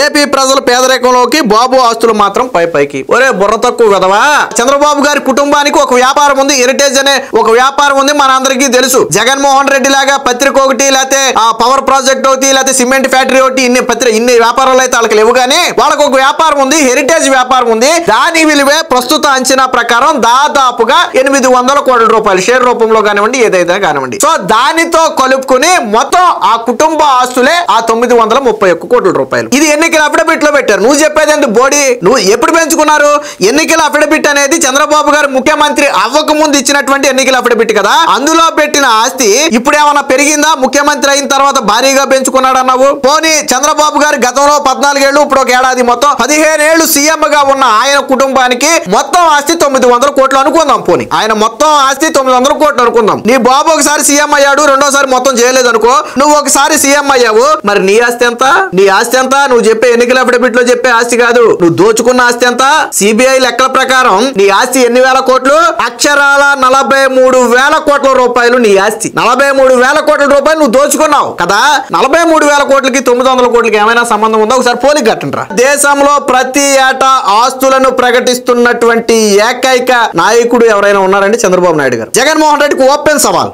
AP ప్రజలు పేదరికంలోకి, బాబు ఆస్తులు మాత్రం పైకి. ఒరే బుర్ర తక్కువ కదవా. చంద్రబాబు గారి కుటుంబానికి ఒక వ్యాపారం ఉంది, హెరిటేజ్ అనే ఒక వ్యాపారం ఉంది, మన అందరికీ తెలుసు. జగన్మోహన్ రెడ్డి లాగా పత్రిక ఒకటి, లేకపోతే ఆ పవర్ ప్రాజెక్ట్ ఒకటి, లేకపోతే సిమెంట్ ఫ్యాక్టరీ ఒకటి, ఇన్ని వ్యాపారాలు అయితే వాళ్ళకి లేవు. కానీ వాళ్ళకు ఒక వ్యాపారం ఉంది, హెరిటేజ్ వ్యాపారం ఉంది. దాని విలువే ప్రస్తుత అంచనా ప్రకారం దాదాపుగా 800 కోట్ల రూపాయలు, షేర్ రూపంలో కానివ్వండి, ఏదైతే కానివ్వండి. సో దానితో కలుపుకుని మొత్తం ఆ కుటుంబ ఆస్తులే ఆ 931 కోట్ల రూపాయలు. ఇది ఎన్నికల అఫిడవిట్ లో పెట్టారు. నువ్వు చెప్పేది ఎందుకు బోడీ? నువ్వు ఎప్పుడు పెంచుకున్నారు? ఎన్నికల అఫిడవిట్ అనేది చంద్రబాబు గారు ముఖ్యమంత్రి అవ్వక ముందు ఇచ్చినటువంటి ఎన్నికల అఫిడవిట్ కదా. అందులో పెట్టిన ఆస్తి ఇప్పుడు ఏమన్నా పెరిగిందా? ముఖ్యమంత్రి అయిన తర్వాత భారీగా పెంచుకున్నాడు అన్నావు. పోనీ చంద్రబాబు గారు గతంలో 14 ఏళ్లు, ఇప్పుడు ఒక ఏడాది, మొత్తం 15 ఏళ్లు సీఎం గా ఉన్న ఆయన కుటుంబానికి మొత్తం ఆస్తి 900 కోట్లు అనుకుందాం. పోనీ ఆయన మొత్తం ఆస్తి 900 కోట్లు అనుకుందాం. నీ బాబు ఒకసారి సీఎం అయ్యాడు, రెండోసారి మొత్తం చేయలేదు అనుకో. నువ్వు ఒకసారి సీఎం అయ్యావు, మరి నీ ఆస్తి ఎంత? నీ ఆస్తి ఎంత? నువ్వు చెప్పే ఎన్నికల అఫిడవిట్ లో చెప్పే ఆస్తి కాదు, నువ్వు దోచుకున్న ఆస్తి ఎంత? సిబిఐ లెక్కల ప్రకారం నీ ఆస్తి ఎన్ని వేల కోట్లు? అక్షరాల 43,000 కోట్ల రూపాయలు నీ ఆస్తి. 43,000 కోట్ల రూపాయలు నువ్వు దోచుకున్నావు కదా. 43,000 కోట్లకి 900 కోట్లకి ఏమైనా సంబంధం ఉందా? ఒకసారి పోలిక కట్టండి రా. దేశంలో ప్రతి ఏటా ఆస్తులను ప్రకటిస్తున్నటువంటి ఏకైక నాయకుడు ఎవరైనా ఉన్నారంటే చంద్రబాబు నాయుడు గారు. జగన్మోహన్ రెడ్డికి ఓపెన్ సవాల్.